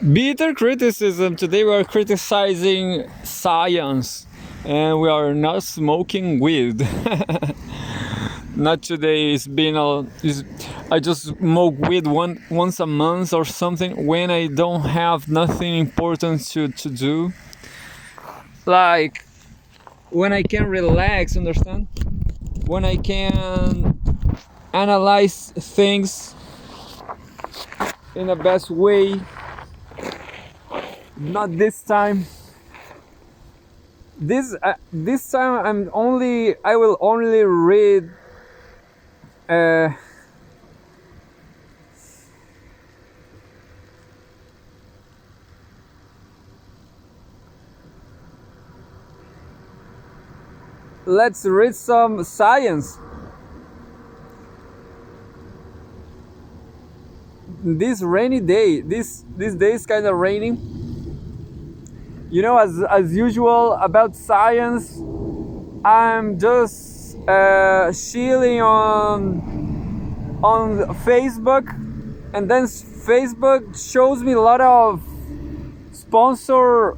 Bitter criticism. Today we are criticizing science and we are not smoking weed. Not today. I just smoke weed once a month or something when I don't have nothing important to do. Like when I can relax, understand? When I can analyze things in the best way. Not this time. This time I will only read let's read some science. This rainy day, this day is kind of raining. You know, as usual about science, I'm just chilling on Facebook, and then Facebook shows me a lot of sponsor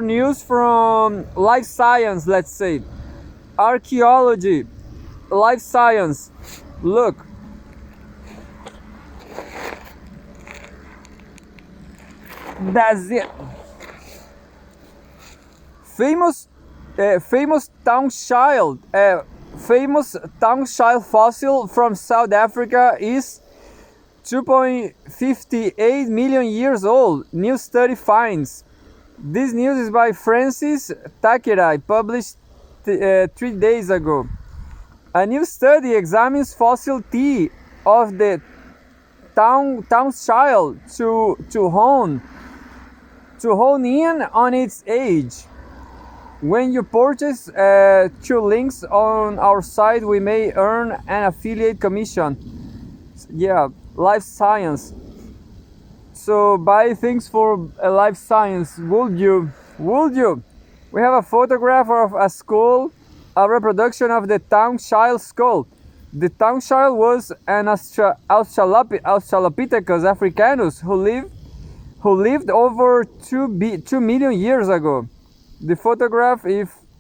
news from life science, let's say archaeology, life science. Look, that's it. Famous town child fossil from South Africa is 2.58 million years old. New study finds. This news is by Francis Takerai, published 3 days ago. A new study examines fossil teeth of the town child to hone in on its age. When you purchase 2 links on our site, we may earn an affiliate commission. Yeah, life science. So buy things for life science. Would you? We have a photograph of a skull, a reproduction of the town child skull. The town child was an Australopithecus africanus who lived over 2 million years ago. The photograph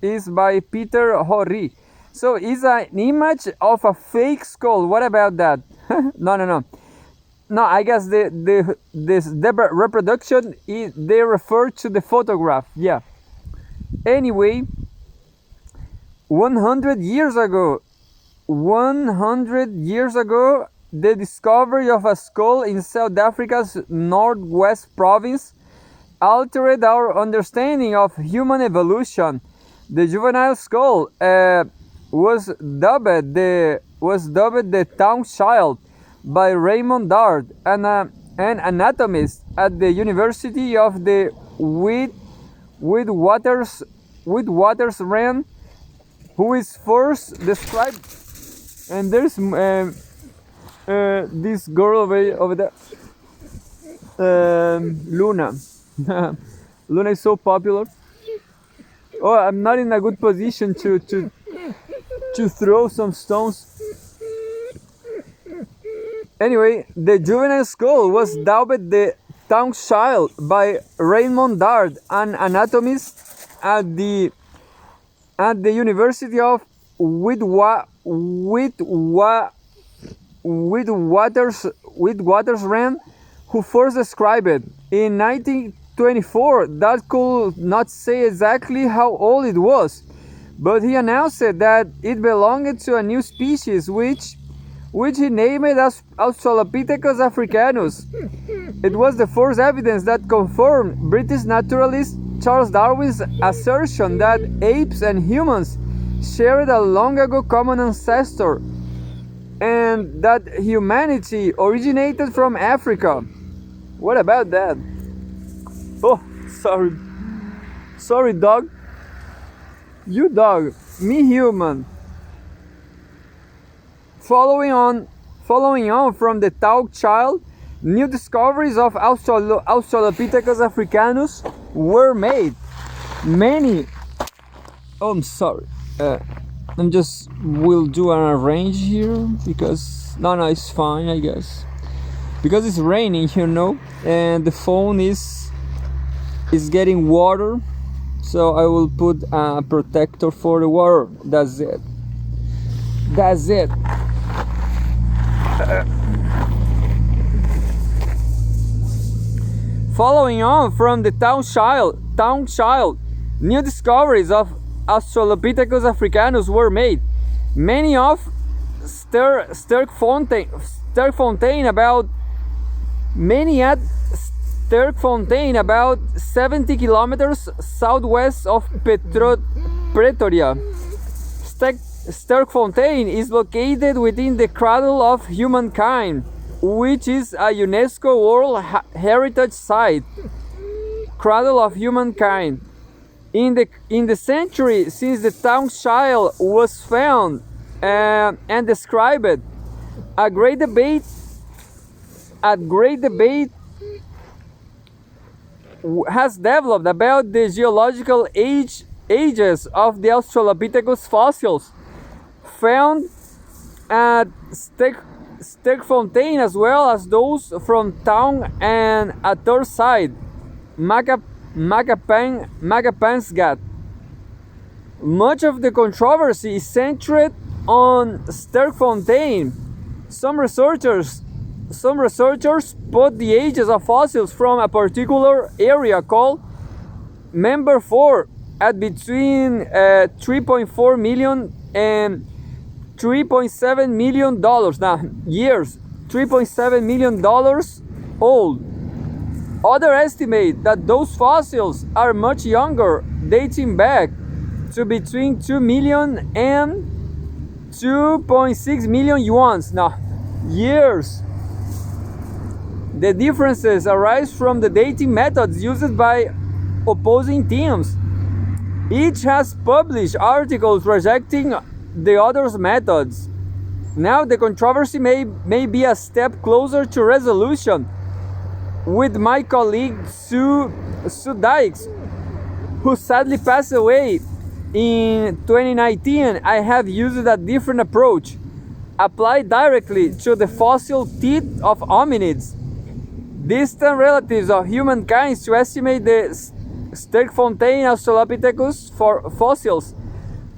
is by Peter Horry. So it's an image of a fake skull. What about that? No. No, I guess the reproduction they refer to the photograph. Yeah. Anyway, 100 years ago, the discovery of a skull in South Africa's northwest province altered our understanding of human evolution. The juvenile skull was dubbed the town child by Raymond Dart, an anatomist at the University of the Witwatersrand, who is first described. And there's this girl over there, Luna. Luna is so popular. Oh, I'm not in a good position to throw some stones. Anyway, the juvenile skull was dubbed the town child by Raymond Dart, an anatomist at the University of Witwatersrand, who first described it. In 1924, Dart could not say exactly how old it was, but he announced that it belonged to a new species, which he named as Australopithecus africanus. It was the first evidence that confirmed British naturalist Charles Darwin's assertion that apes and humans shared a long ago common ancestor, and that humanity originated from Africa. What about that? Oh, sorry dog. You dog, me human. Following on from the town child, new discoveries of Australopithecus africanus were made. Many. Oh, I'm sorry. I'm will do an arrange here because no, it's fine, I guess. because it's raining, and the phone is getting water, so I will put a protector for the water. That's it. Following on from the town child, new discoveries of Australopithecus africanus were made. Many of Sterkfontein about 70 kilometers southwest of Pretoria. Sterkfontein is located within the Cradle of Humankind, which is a UNESCO World Heritage Site. Cradle of Humankind. In the century since the town child was found and described, a great debate has developed about the geological ages of the Australopithecus fossils found at Sterkfontein, as well as those from town and a third site, Makapansgat. Much of the controversy is centered on Sterkfontein. Some researchers put the ages of fossils from a particular area called Member 4 at between 3.4 million and $3.7 million years, $3.7 million old. Others estimate that those fossils are much younger, dating back to between 2 million and 2.6 million years. The differences arise from the dating methods used by opposing teams. Each has published articles rejecting the other's methods. Now the controversy may be a step closer to resolution. With my colleague Sue Dykes, who sadly passed away in 2019, I have used a different approach, applied directly to the fossil teeth of hominids, distant relatives of humankind, to estimate the Sterkfontein Australopithecus fossils.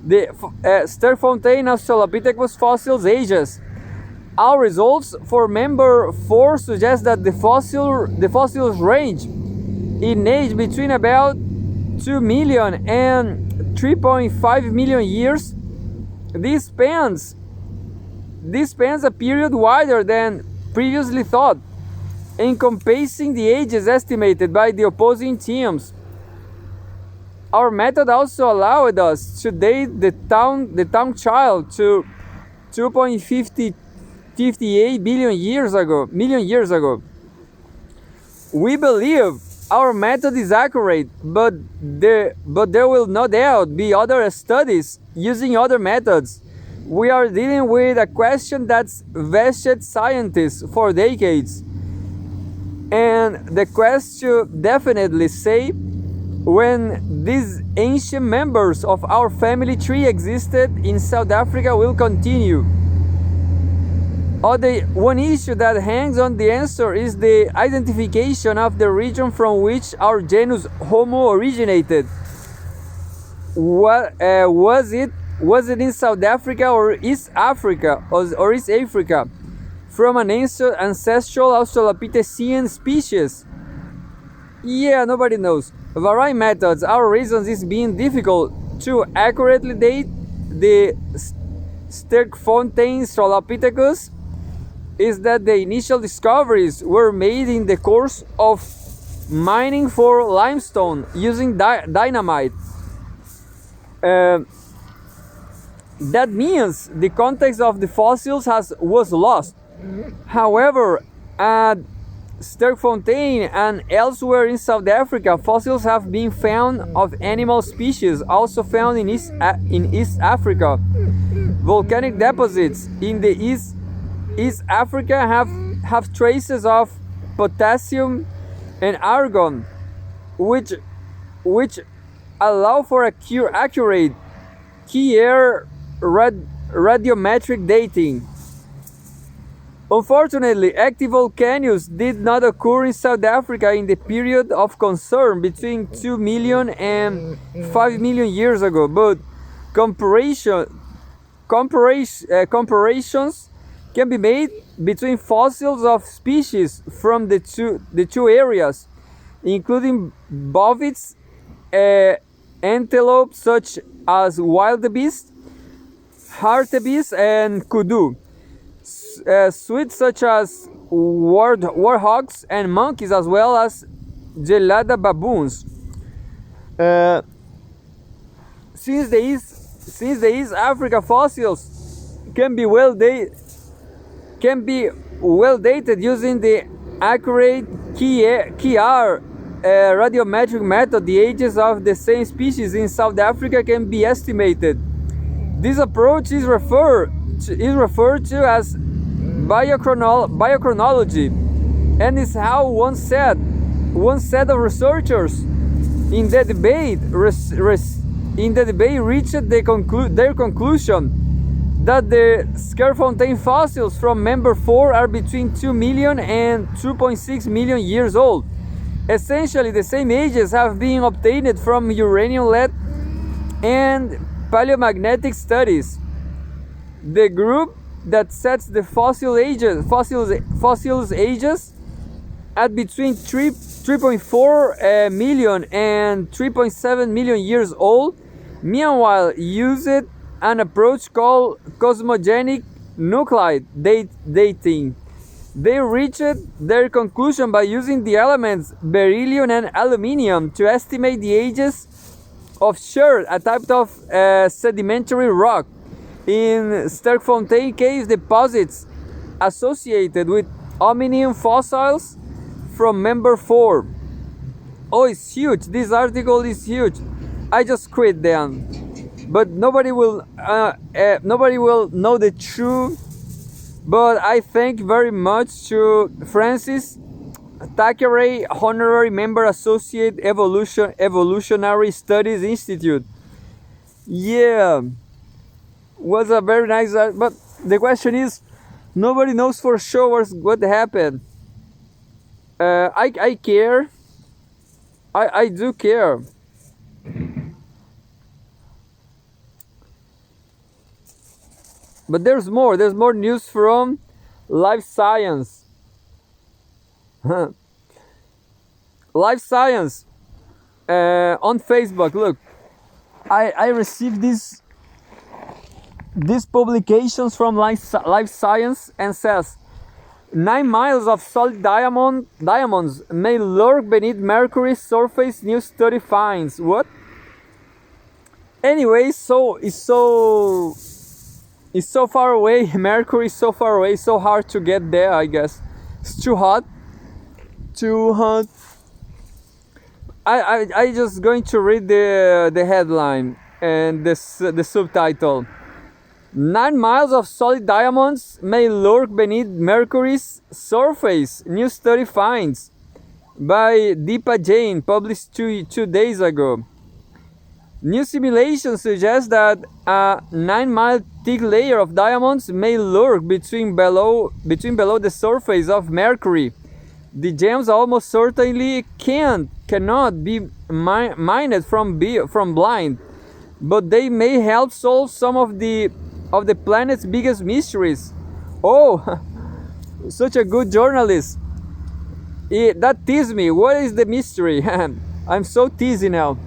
The Sterkfontein Australopithecus fossils ages. Our results for Member 4 suggest that the fossils range in age between about 2 million and 3.5 million years. This spans a period wider than previously thought, encompassing the ages estimated by the opposing teams. Our method also allowed us to date the town child to 2.58 million years ago. We believe our method is accurate, but there will no doubt be other studies using other methods. We are dealing with a question that's vested scientists for decades, and the question definitely say when these ancient members of our family tree existed in South Africa will continue. One issue that hangs on the answer is the identification of the region from which our genus Homo originated. Was it in South Africa or East Africa or East Africa, from an ancestral Australopithecine species? Yeah, nobody knows. Varying methods. Our reasons is being difficult to accurately date the Sterkfontein Australopithecus is that the initial discoveries were made in the course of mining for limestone using dynamite. That means the context of the fossils was lost. However, at Sterkfontein and elsewhere in South Africa, fossils have been found of animal species also found in East Africa. Volcanic deposits in the East Africa have traces of potassium and argon, which allow for accurate key air radiometric dating. Unfortunately, active volcanoes did not occur in South Africa in the period of concern between 2 million and 5 million years ago, but comparison, comparisons can be made between fossils of species from the two areas, including bovids, antelope such as wildebeest, hartebeest, and kudu, sweets such as warthogs and monkeys, as well as gelada baboons. Uh, since the East Africa fossils can be well dated, using the accurate KR radiometric method, the ages of the same species in South Africa can be estimated. This approach is referred to as biochronology, and is how one set of researchers in the debate reached their conclusion that the Skerfontein fossils from member 4 are between 2 million and 2.6 million years old. Essentially, the same ages have been obtained from uranium-lead and paleomagnetic studies. The group that sets the fossils ages at between 3.4 million and 3.7 million years old, meanwhile used an approach called cosmogenic nuclide dating. They reached their conclusion by using the elements beryllium and aluminium to estimate the ages of chert, a type of sedimentary rock in Sterkfontein cave deposits associated with hominium fossils from member 4. Oh, it's huge. This article is huge. I just quit then. But nobody will know the truth. But I thank very much to Francis Thackeray, Honorary Member Associate Evolutionary Studies Institute. Yeah, was a very nice. But the question is, nobody knows for sure what happened. I care. I do care. But there's more. There's more news from Life Science. Life Science on Facebook. Look, I received these publications from Life Science, and says 9 miles of solid diamonds may lurk beneath Mercury's surface. New study finds. What? Anyway, it's so far away. Mercury is so far away, so hard to get there, I guess. It's too hot. I just going to read the headline and the subtitle. 9 miles of solid diamonds may lurk beneath Mercury's surface. New study finds, by Deepa Jain, published two days ago. New simulations suggest that a 9-mile thick layer of diamonds may lurk below the surface of Mercury. The gems almost certainly cannot be mined from blind, but they may help solve some of the planet's biggest mysteries. Oh, such a good journalist. That teased me. What is the mystery? I'm so teasy now.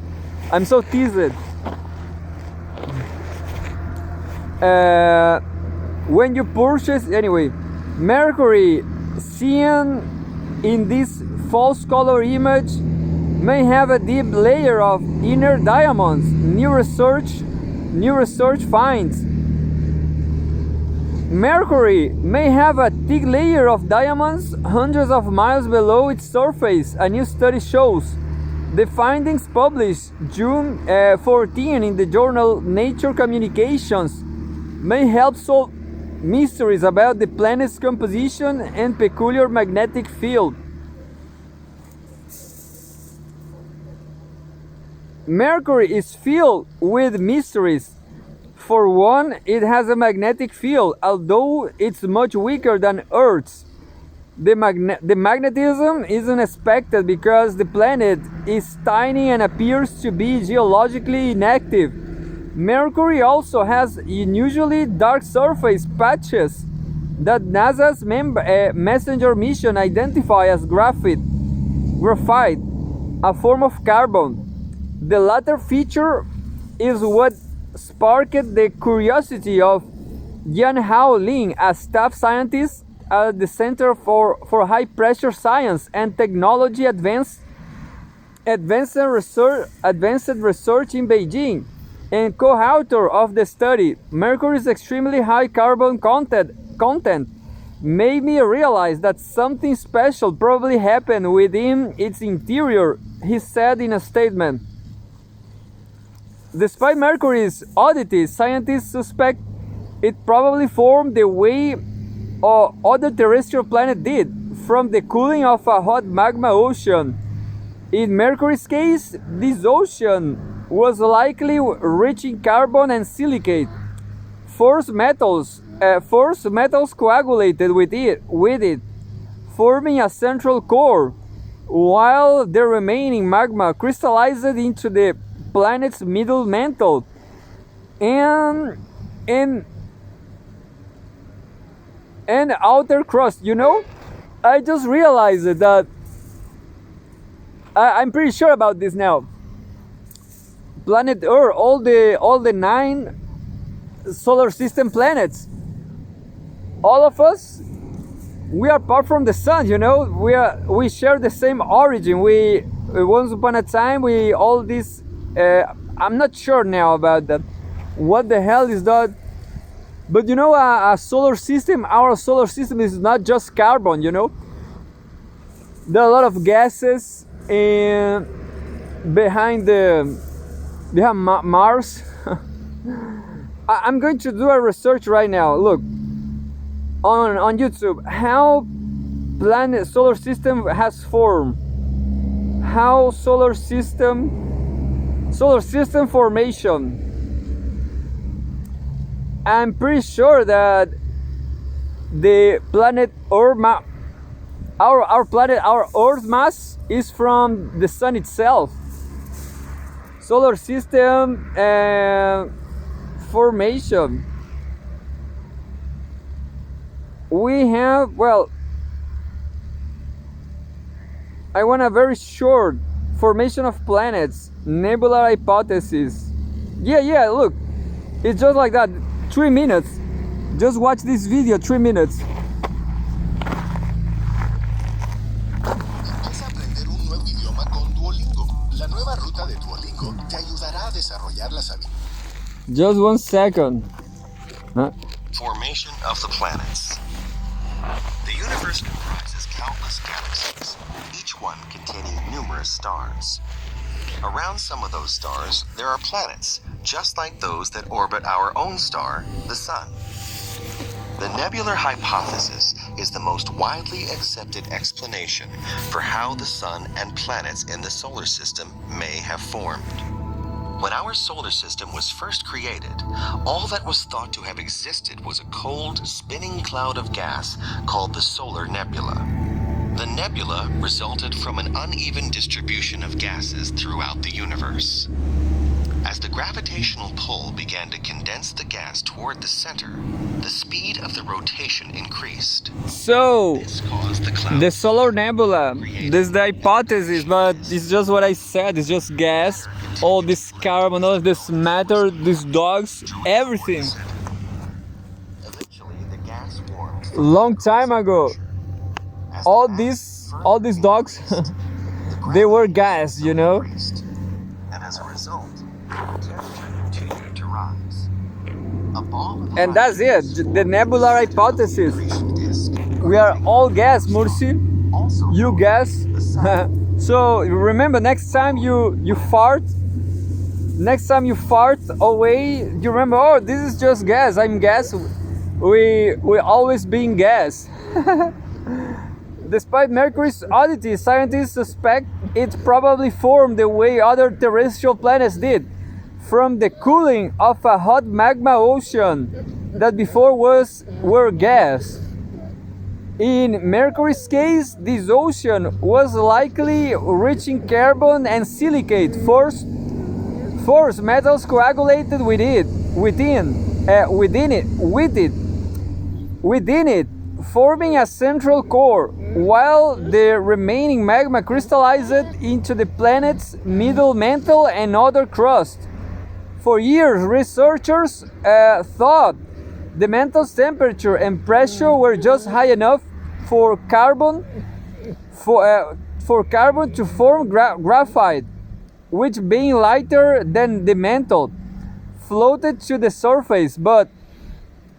I'm so teased. When you purchase, anyway, Mercury, seen in this false color image, may have a deep layer of inner diamonds. New research finds. Mercury may have a thick layer of diamonds hundreds of miles below its surface, a new study shows. The findings, published June 14 in the journal Nature Communications, may help solve mysteries about the planet's composition and peculiar magnetic field. Mercury is filled with mysteries. For one, it has a magnetic field, although it's much weaker than Earth's. The magnetism isn't expected because the planet is tiny and appears to be geologically inactive. Mercury also has unusually dark surface patches that NASA's messenger mission identify as graphite, a form of carbon. The latter feature is what sparked the curiosity of Yan Hao Ling, a staff scientist at the Center for High Pressure Science and Technology Advanced Research in Beijing, and co-author of the study. Mercury's extremely high carbon content made me realize that something special probably happened within its interior, he said in a statement. Despite Mercury's oddities, scientists suspect it probably formed the way other terrestrial planets did, from the cooling of a hot magma ocean. In Mercury's case, this ocean was likely rich in carbon and silicate. Force metals coagulated with it, forming a central core, while the remaining magma crystallized into the planet's middle mantle and outer crust. You know, I just realized that I'm pretty sure about this now. Planet Earth, all the 9 solar system planets, all of us, we are part from the sun. You know, we share the same origin. We once upon a time we all this. I'm not sure now about that. What the hell is that? But you know, a solar system. Our solar system is not just carbon. You know, there are a lot of gases behind Mars. I'm going to do a research right now. Look on YouTube how solar system has formed. How solar system formation. I'm pretty sure that the planet Earth, our planet, our Earth mass is from the sun itself. Solar system formation. We have, well, I want a very short formation of planets, nebular hypothesis. Yeah, look, it's just like that. 3 minutes. Just watch this video, 3 minutes. Empieza a aprender un nuevo idioma con Duolingo. La nueva ruta de Duolingo te ayudará a desarrollar las habilidades. Just 1 second. Formation of the planets. The universe comprises countless galaxies, each one containing numerous stars. Around some of those stars, there are planets, just like those that orbit our own star, the Sun. The nebular hypothesis is the most widely accepted explanation for how the Sun and planets in the solar system may have formed. When our solar system was first created, all that was thought to have existed was a cold, spinning cloud of gas called the solar nebula. The nebula resulted from an uneven distribution of gases throughout the universe. As the gravitational pull began to condense the gas toward the center, the speed of the rotation increased. So, This caused the cloud. the solar nebula, this is the hypothesis, but it's just what I said, it's just gas, all this carbon, all this matter, these dogs, everything. Eventually, the gas warmed. Long time ago, As all the these gas all these dogs, they were gas, you know. increased, and as a result, temperature continued to rise. A ball of And that's it, the nebular hypothesis. accretion disk We are all gas, Mursi. also You gas. So remember, next time you fart away, you remember, oh, this is just gas. I'm gas. We always being gas. Despite Mercury's oddity, scientists suspect it probably formed the way other terrestrial planets did, from the cooling of a hot magma ocean that before were gas. In Mercury's case, this ocean was likely rich in carbon and silicate, force metals coagulated within it, forming a central core, while the remaining magma crystallized into the planet's middle mantle and outer crust. For years, researchers thought the mantle's temperature and pressure were just high enough for carbon to form graphite, which, being lighter than the mantle, floated to the surface. But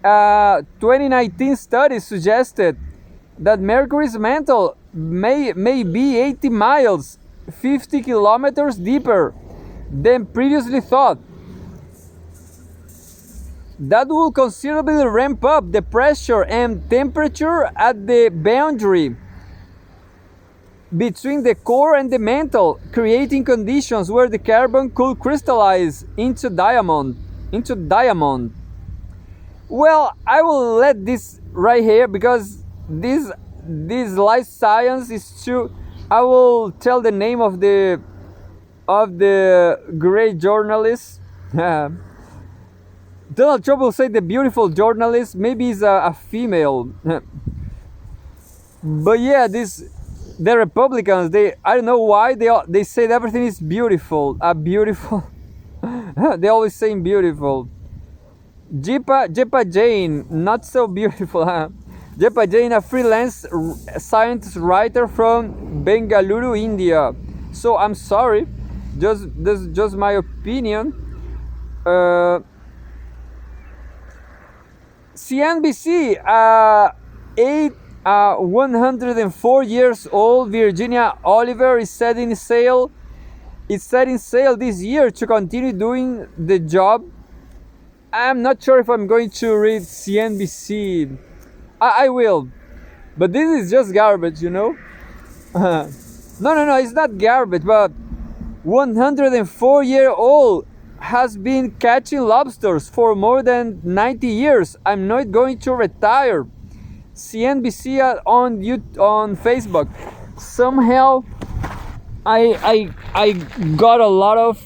2019 studies suggested that Mercury's mantle may be 80 miles, 50 kilometers deeper than previously thought. That will considerably ramp up the pressure and temperature at the boundary between the core and the mantle, creating conditions where the carbon could crystallize into diamond. Well, I will let this right here because this life science is true. I will tell the name of the great journalist. Donald Trump will say the beautiful journalist. Maybe he's a female. But yeah, the Republicans, I don't know why they say everything is beautiful. Beautiful. They always saying beautiful. Jepa Jane, not so beautiful. Jepa Jane, a freelance science writer from Bengaluru, India. So I'm sorry, this is just my opinion. CNBC, 104 years old Virginia Oliver is setting sail this year to continue doing the job. I'm not sure if I'm going to read CNBC. I will, but this is just garbage, you know. No, it's not garbage, but 104-year-old has been catching lobsters for more than 90 years. I'm not going to retire. CNBC on Facebook. Somehow, I got a lot of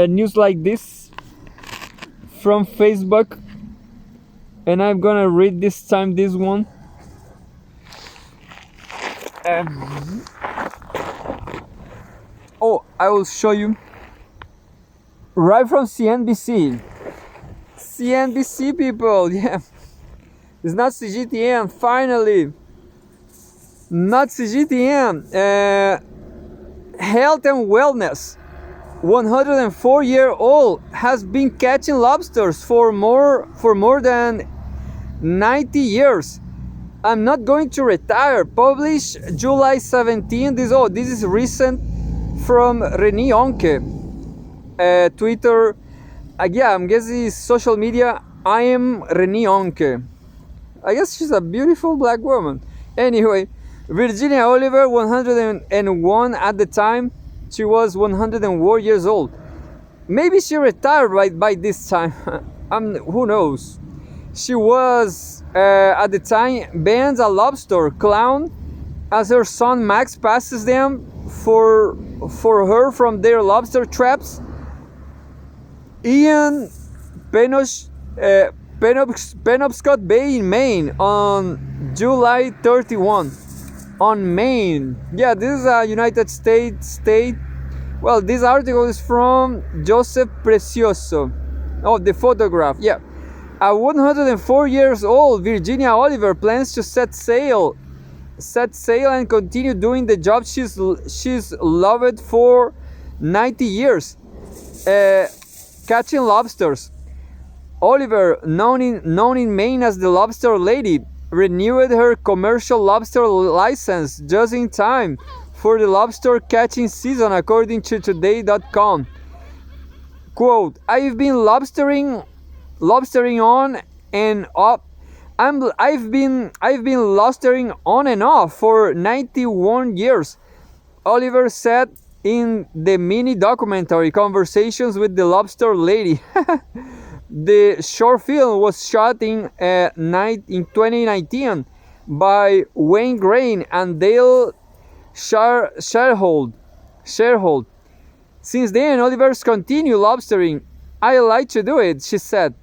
news like this from Facebook, and I'm gonna read this time this one. I will show you. Right from CNBC. CNBC people, yeah. It's not CGTN, finally. Not CGTN. Health and wellness. 104-year-old has been catching lobsters for more than 90 years. I'm not going to retire. Published July 17. This is recent from Renee Onke. Twitter, I'm guessing social media. I am Renee Onke. I guess she's a beautiful black woman. Anyway, Virginia Oliver, 101 at the time. She was 101 years old. Maybe she retired by this time. Who knows? She was at the time bans a lobster clown as her son Max passes them for her from their lobster traps. Ian Penobscot Bay in Maine on July 31. On Maine. Yeah, this is a United States state. Well, this article is from Joseph Precioso. Oh, the photograph. Yeah. A 104 years old Virginia Oliver plans to set sail and continue doing the job she's loved for 90 years. Catching lobsters. Oliver, known in Maine as the Lobster Lady, renewed her commercial lobster license just in time for the lobster catching season, according to today.com. Quote, I've been lobstering on and off. I've been lobstering on and off for 91 years, Oliver said in the mini documentary Conversations with the Lobster Lady. The short film was shot in 2019 by Wayne Grain and Dale Sharehold. Since then, Oliver's continued lobstering. I like to do it, she said.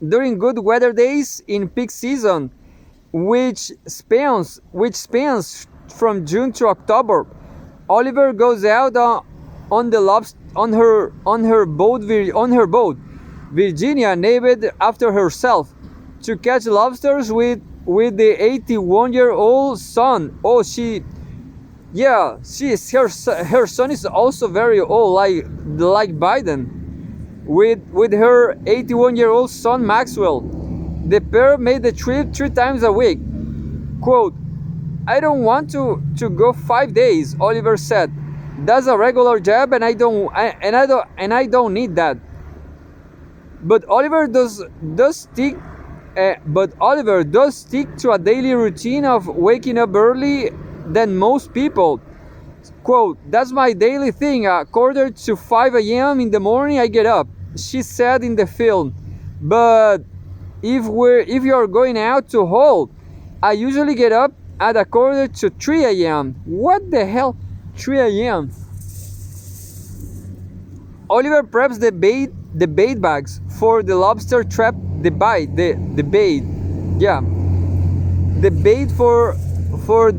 During good weather days in peak season, which spans from June to October, Oliver goes out on her boat, Virginia named after herself, to catch lobsters with the 81-year-old son. Oh, her son is also very old, like Biden. With her 81-year-old son Maxwell, the pair made the trip 3 times a week. Quote, "I don't want to go 5 days," Oliver said. "That's a regular job, and I don't need that." But Oliver does stick to a daily routine of waking up early than most people. Quote, "That's my daily thing. 4:45 a.m. in the morning I get up," she said in the film. "But if you're going out to haul, I usually get up at 2:45 a.m. What the hell? 3 a.m. Oliver preps the bait bags for the lobster trap. The bait. Yeah. The bait for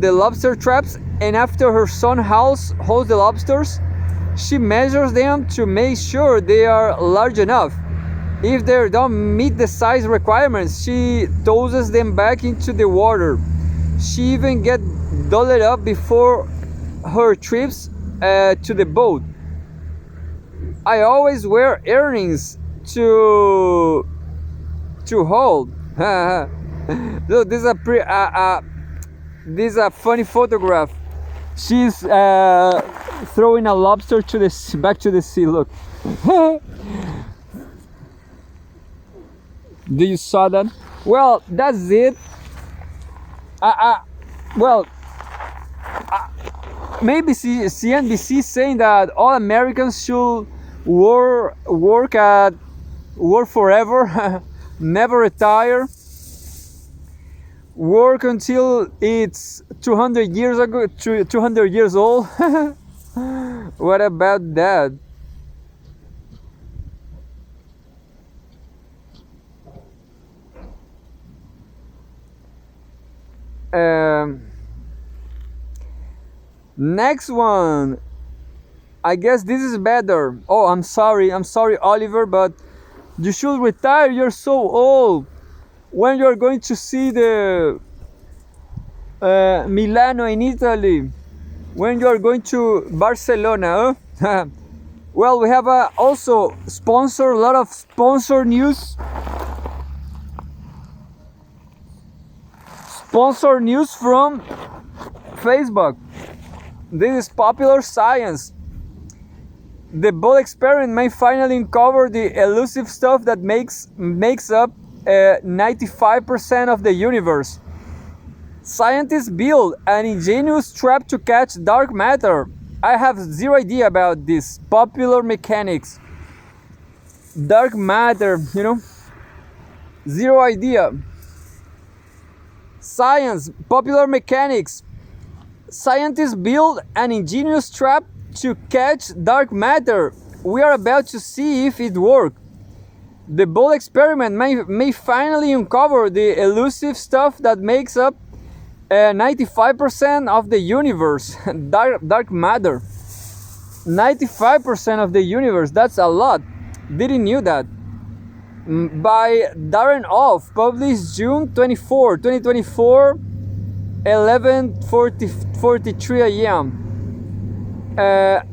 the lobster traps, and after her son hauls the lobsters, she measures them to make sure they are large enough. If they don't meet the size requirements, she tosses them back into the water. She even gets dolled up before her trips to the boat. "I always wear earrings to hold." Look, this is a funny photograph. She's throwing a lobster back to the sea. Look. Do you saw that? Well, that's it. Maybe CNBC saying that all Americans should work forever, never retire, work until it's 200 years old. What about that? Next one. I guess this is better. Oh, I'm sorry, Oliver, but you should retire. You're so old. When you're going to see the Milano in Italy? When you're going to Barcelona? Huh? Well, we have also a lot of sponsor news. Sponsor news from Facebook. This is Popular Science. The Bull experiment may finally uncover the elusive stuff that makes up 95% of the universe. Scientists build an ingenious trap to catch dark matter. I have zero idea about this. Popular mechanics. Dark matter, Zero idea. Science, popular mechanics. Scientists build an ingenious trap to catch dark matter. We are about to see if it works. The Bull experiment may finally uncover the elusive stuff that makes up 95% of the universe. Dark matter. 95% of the universe. That's a lot. Didn't knew that. By Darren Off, published June 24, 2024, 11:43 a.m.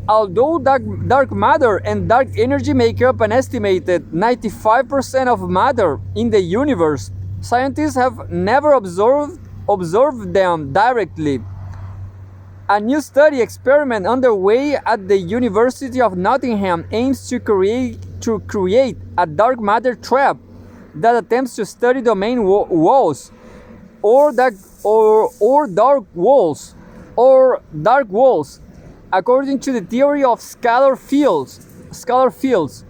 Although dark matter and dark energy make up an estimated 95% of matter in the universe, scientists have never observed them directly. A new study experiment underway at the University of Nottingham aims to create a dark matter trap that attempts to study domain walls or dark walls. according to the theory of scalar fields. Scalar fields.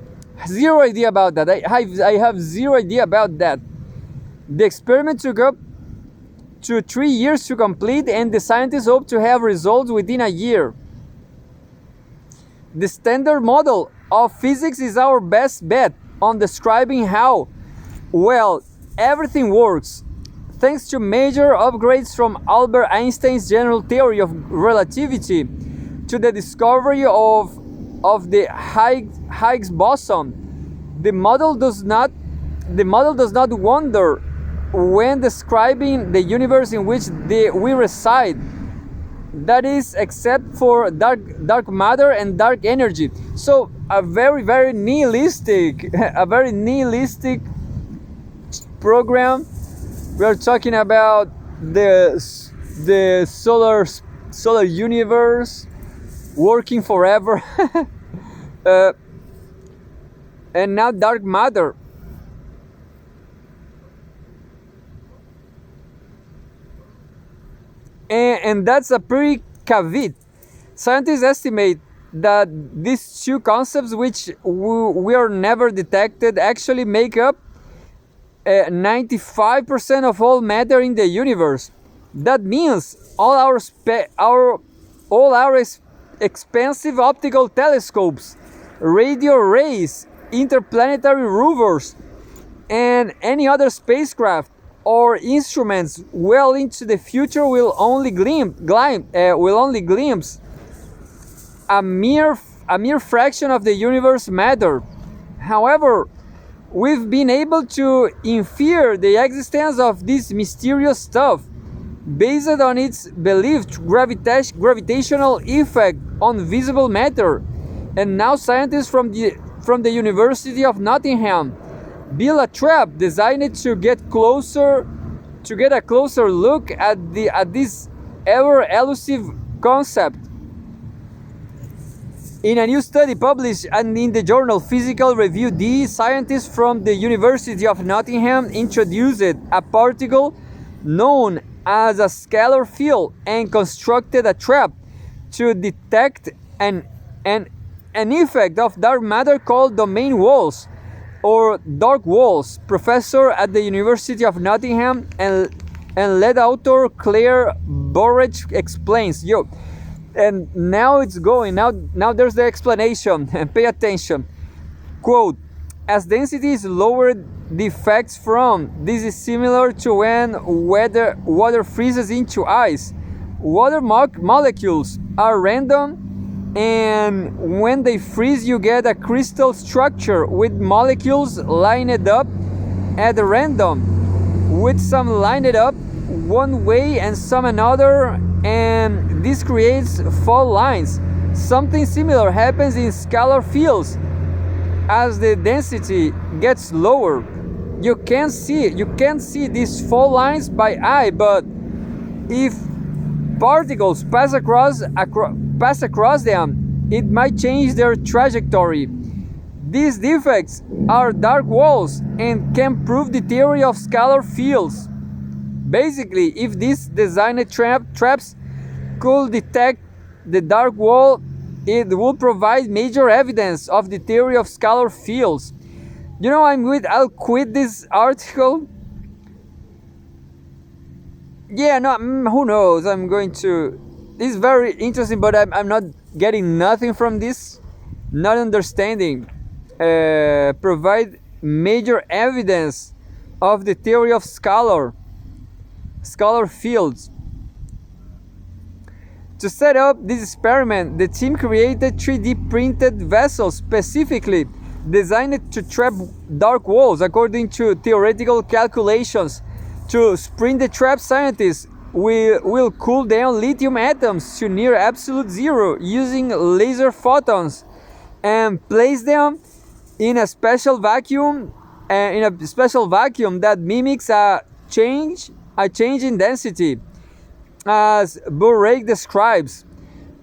Zero idea about that. I have zero idea about that. The experiment took up to 3 years to complete, and the scientists hope to have results within a year. The standard model of physics is our best bet on describing how well everything works, thanks to major upgrades from Albert Einstein's general theory of relativity to the discovery of the Higgs boson. The model does not wonder when describing the universe in which we reside, that is, except for dark matter and dark energy. So a very nihilistic a very nihilistic program. We are talking about the solar universe working forever. And now dark matter. And that's a pretty caveat. Scientists estimate that these two concepts, which we are never detected, actually make up 95% of all matter in the universe. That means all our expensive optical telescopes, radio arrays, interplanetary rovers, and any other spacecraft or instruments well into the future will only glimpse a mere fraction of the universe matter. However, we've been able to infer the existence of this mysterious stuff based on its believed gravitational effect on visible matter. And now scientists from the University of Nottingham build a trap designed to get a closer look at this ever elusive concept. In a new study published in the journal Physical Review D, scientists from the University of Nottingham introduced a particle known as a scalar field and constructed a trap to detect an effect of dark matter called domain walls or dark walls. Professor at the University of Nottingham and lead author Claire Burridge explains. And now it's going. Now there's the explanation. And pay attention. Quote: as density is lowered, the effects from this is similar to when water freezes into ice. Water molecules are random, and when they freeze, you get a crystal structure with molecules lined up at random, with some lined up one way and some another, and this creates fault lines. Something similar happens in scalar fields. As the density gets lower, you can't see these fault lines by eye, but if particles pass across them, it might change their trajectory. These defects are dark walls and can prove the theory of scalar fields. Basically, if these designed traps could detect the dark wall, it would provide major evidence of the theory of scalar fields. I'll quit this article. Yeah, no, who knows? I'm going to. It's very interesting, but I'm not getting nothing from this. Not understanding. Provide major evidence of the theory of scalar fields. To set up this experiment, the team created 3D printed vessels specifically designed to trap dark walls. According to theoretical calculations, to spring the trap, scientists will cool down lithium atoms to near absolute zero using laser photons and place them in a special vacuum that mimics a change in density, as Burridge describes.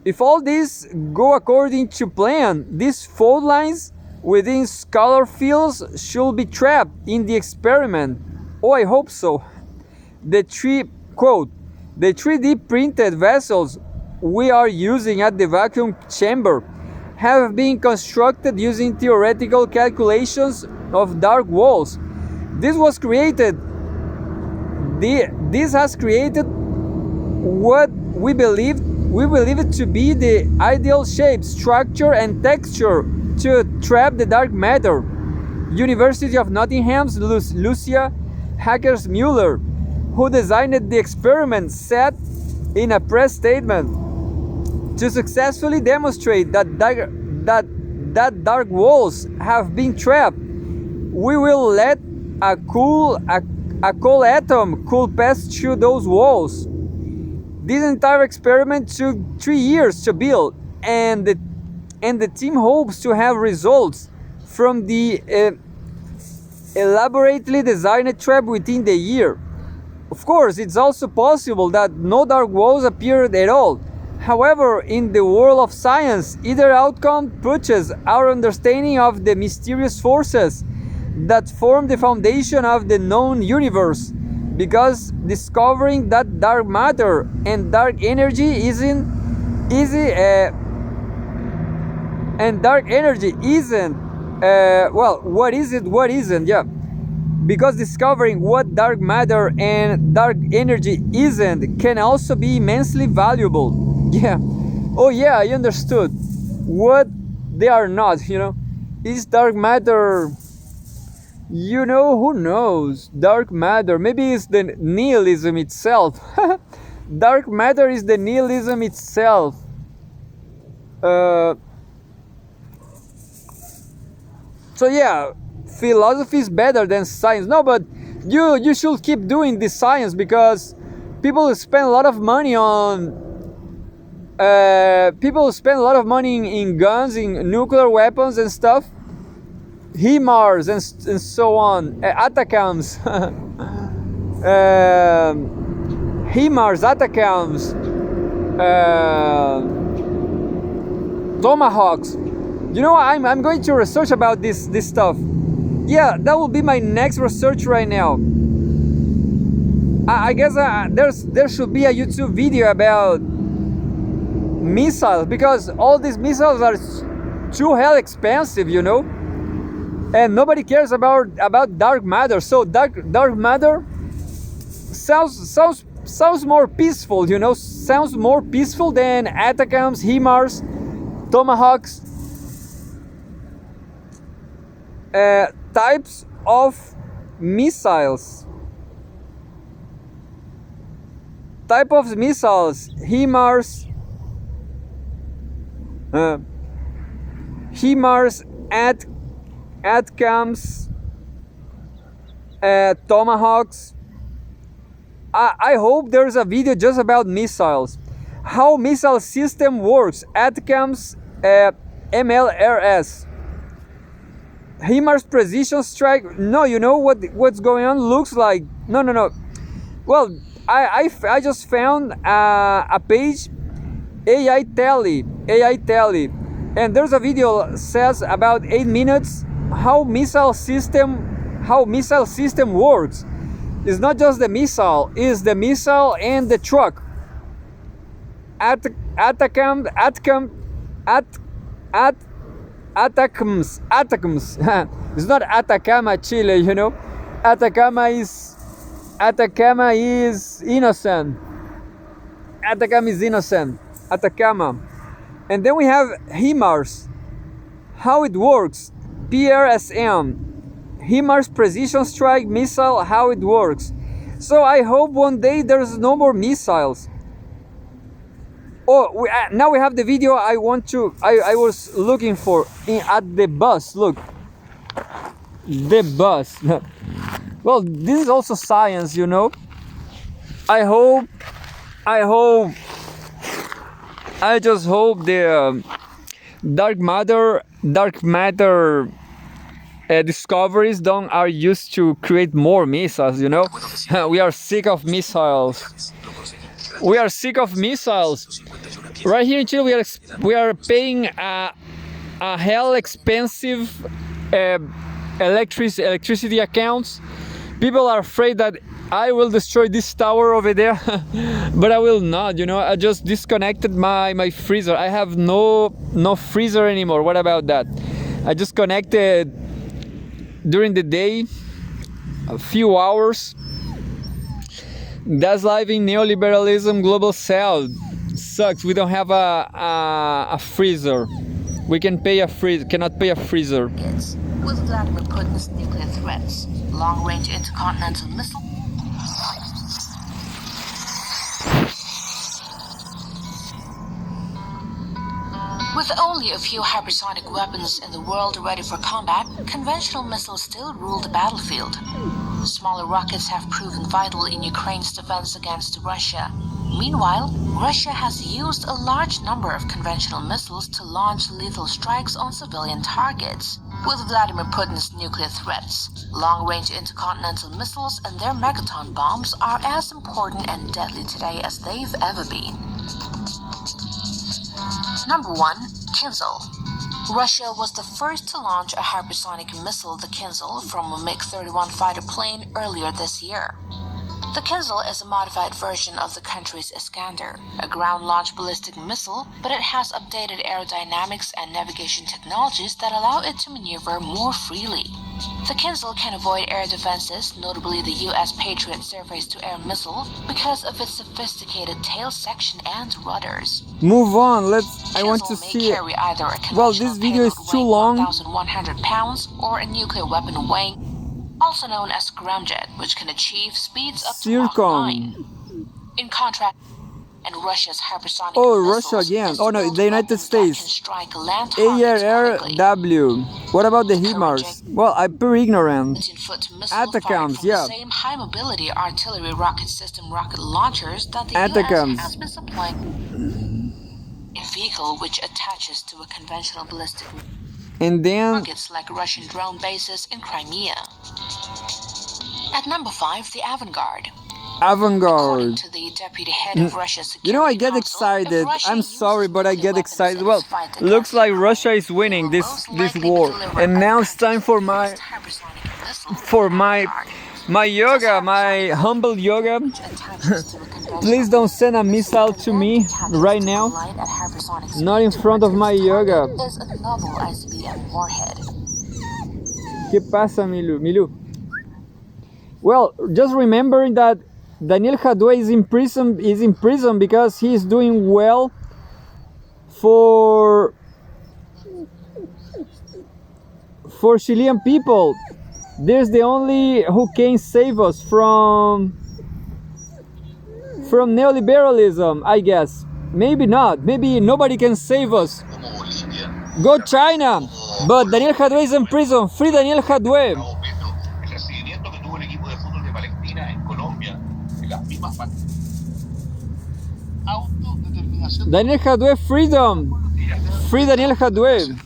If all this go according to plan, these fault lines within scalar fields should be trapped in the experiment. Oh, I hope so. The 3D printed vessels we are using at the vacuum chamber have been constructed using theoretical calculations of dark walls. This was created. This has created what we believe it to be the ideal shape, structure, and texture to trap the dark matter. University of Nottingham's Lucia Hackers-Muller, who designed the experiment, said in a press statement, to successfully demonstrate that dark walls have been trapped, we will let a cold atom cool past through those walls. This entire experiment took 3 years to build, and the team hopes to have results from the elaborately designed trap within the year. Of course, it's also possible that no dark walls appeared at all. However, in the world of science, either outcome pushes our understanding of the mysterious forces that form the foundation of the known universe, because discovering that dark matter and dark energy isn't easy, and dark energy isn't what is it, what isn't, yeah, because discovering what dark matter and dark energy isn't can also be immensely valuable. Yeah. Oh yeah, I understood what they are not, is dark matter, who knows, dark matter, maybe it's the nihilism itself. Dark matter is the nihilism itself. So yeah, philosophy is better than science. No, but you should keep doing this science, because people spend a lot of money in guns, in nuclear weapons and stuff, HIMARS and so on, ATACMS, HIMARS, ATACMS, Tomahawks. I'm going to research about this stuff. Yeah, that will be my next research right now. I guess there should be a YouTube video about missiles, because all these missiles are too hell expensive, and nobody cares about dark matter. So dark matter sounds more peaceful, sounds more peaceful than ATACMS, HIMARS, Tomahawks, types of missiles. Type of missiles: HIMARS, ATACMS, Tomahawks. I hope there's a video just about missiles, how missile system works. ATACMS, MLRS. HIMARS precision strike. No, what's going on? Looks like no. Well, I just found a page, AI Tally, and there's a video says about 8 minutes how missile system works. It's not just the missile; it's the missile and the truck. ATACMS. It's not Atacama, Chile, Atacama is innocent. Atacama. And then we have HIMARS. How it works. PRSM. HIMARS precision strike missile, how it works. So I hope one day there's no more missiles. Oh, now we have the video I was looking for at the bus. Look, the bus. Well, this is also science, I just hope the dark matter discoveries are used to create more missiles. We are sick of missiles. Right here in Chile, we are paying a hell expensive electricity accounts. People are afraid that I will destroy this tower over there, but I will not. You know, I just disconnected my freezer. I have no freezer anymore. What about that? I just connected during the day, a few hours. That's life in neoliberalism, global south. Sucks. We don't have a freezer. We cannot pay a freezer. With Vladimir Putin's nuclear threats, long-range intercontinental missile. With only a few hypersonic weapons in the world ready for combat, conventional missiles still rule the battlefield. Smaller rockets have proven vital in Ukraine's defense against Russia. Meanwhile, Russia has used a large number of conventional missiles to launch lethal strikes on civilian targets. With Vladimir Putin's nuclear threats, long-range intercontinental missiles and their megaton bombs are as important and deadly today as they've ever been. Number 1. Kinzhal. Russia was the first to launch a hypersonic missile, the Kinzhal, from a MiG-31 fighter plane earlier this year. The Kinzhal is a modified version of the country's Iskander, a ground-launched ballistic missile, but it has updated aerodynamics and navigation technologies that allow it to maneuver more freely. The Kinzhal can avoid air defenses, notably the U.S. Patriot surface-to-air missile, because of its sophisticated tail section and rudders. Move on. I want to Kinzhal may see it. carry either a Well, conventional this video is payload too weighing long. 1,100 pounds or a nuclear weapon weighing, also known as scramjet, which can achieve speeds up to Mach 9. In contrast, and Russia's hypersonic Russia missiles again. is Oh no, build the United weapons that can States. strike land targets quickly. ARRW. What about the HIMARS? Well, I'm pretty ignorant. 18-foot missile Atacams, fired from yeah. the same high-mobility artillery rocket system rocket launchers that the Atacams. U.S. has been supplying. A vehicle which attaches to a conventional ballistic And then targets like Russian drone bases in Crimea. At number 5, the Avant-Garde. According Avant-Garde. to the deputy head of Russia's Security You know, I get Council, excited. if Russia I'm uses sorry, but I nuclear get weapons excited. in Well, its fight looks against like Ukraine, Russia is they winning will this most likely war. deliver And a now it's time for country's first hypersonic missile, for the my Avant-Garde. yoga, my humble yoga. Please don't send a missile to me right now. Not in front of my yoga. Is a novel ICBM warhead. ¿Qué pasa, Milu? Well, just remembering that Daniel Jadue is in prison because he is doing well for Chilean people. There's the only who can save us from neoliberalism, I guess. Maybe not. Maybe nobody can save us. Go China! But Daniel Jadue is in prison. Free Daniel Jadue! Daniel Jadue, freedom! Free Daniel Jadue!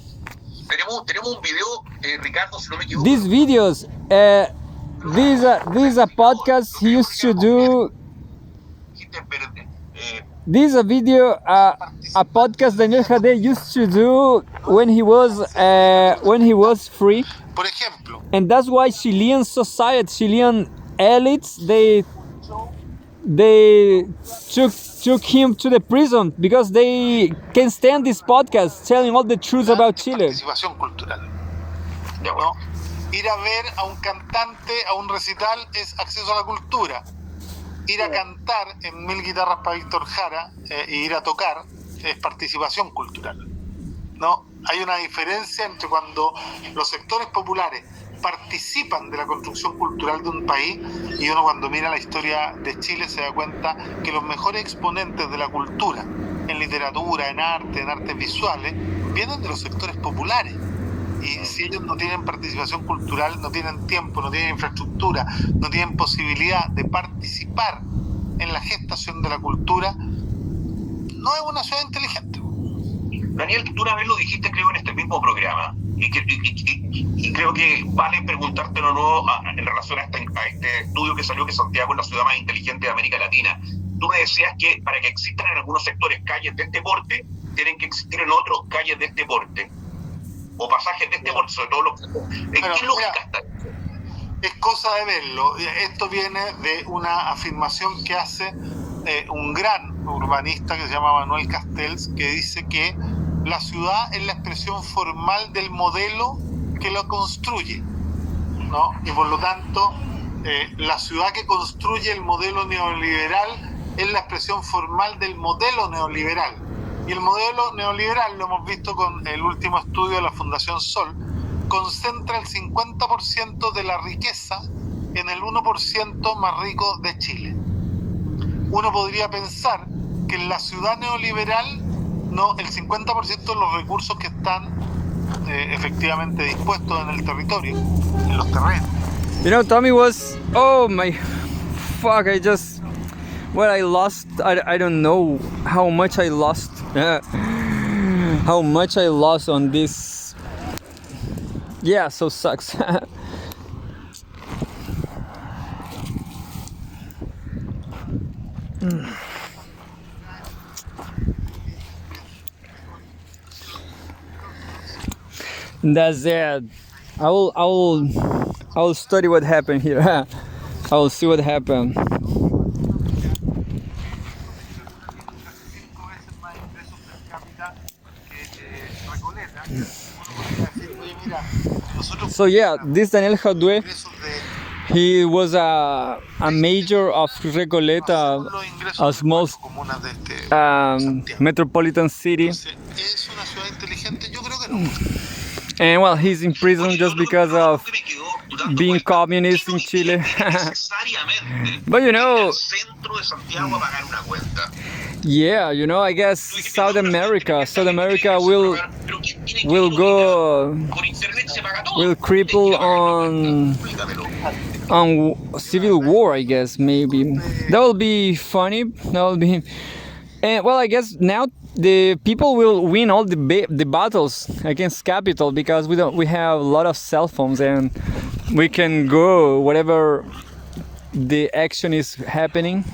Tenemos un video, Ricardo, si no me equivoco. These videos, this is a podcast he used to do. This is a video, a podcast Daniel Jadue used to do when he was free. Por ejemplo, And that's why Chilean society, Chilean elites, they took him to the prison because they can stand this podcast telling all the truth about Chile. participación cultural. ¿No? Ir a ver a un cantante a un recital es acceso a la cultura. Ir a cantar en 1000 guitarras para Víctor Jara e ir a tocar es participación cultural. ¿No? Hay una diferencia entre cuando los sectores populares participan de la construcción cultural de un país y uno cuando mira la historia de Chile se da cuenta que los mejores exponentes de la cultura en literatura, en arte, en artes visuales vienen de los sectores populares. Y si ellos no tienen participación cultural, no tienen tiempo, no tienen infraestructura, no tienen posibilidad de participar en la gestación de la cultura, no es una ciudad inteligente. Daniel, tú una vez lo dijiste, creo, en este mismo programa, y creo que vale preguntártelo de nuevo en relación a este estudio que salió que Santiago es la ciudad más inteligente de América Latina. Tú me decías que para que existan en algunos sectores calles de este porte, tienen que existir en otros calles de este porte, o pasajes de este porte, sobre todo los... ¿En qué lógica está? es cosa de verlo. Esto viene de una afirmación que hace un gran urbanista que se llama Manuel Castells, que dice que la ciudad es la expresión formal del modelo que lo construye, ¿no? Y por lo tanto, la ciudad que construye el modelo neoliberal es la expresión formal del modelo neoliberal. Y el modelo neoliberal, lo hemos visto con el último estudio de la Fundación Sol, concentra el 50% de la riqueza en el 1% más rico de Chile. Uno podría pensar que en la ciudad neoliberal, no, el 50% de los recursos que están efectivamente dispuestos en el territorio, en los terrenos. You know, Tommy was, oh my fuck, I just, well, I lost, I don't know how much I lost, how much I lost on this, yeah, so sucks. That's it. I will study what happened here. I will see what happened. So yeah, this Daniel Jadue, he was a major of Recoleta, a small metropolitan city. And well, he's in prison just because of being communist in Chile. But you know, yeah, you know, I guess South America will cripple on civil war, I guess. Maybe that will be funny. That will be, and well, I guess now the people will win all the battles against capital, because we have a lot of cell phones and we can go whatever the action is happening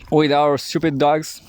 with our stupid dogs.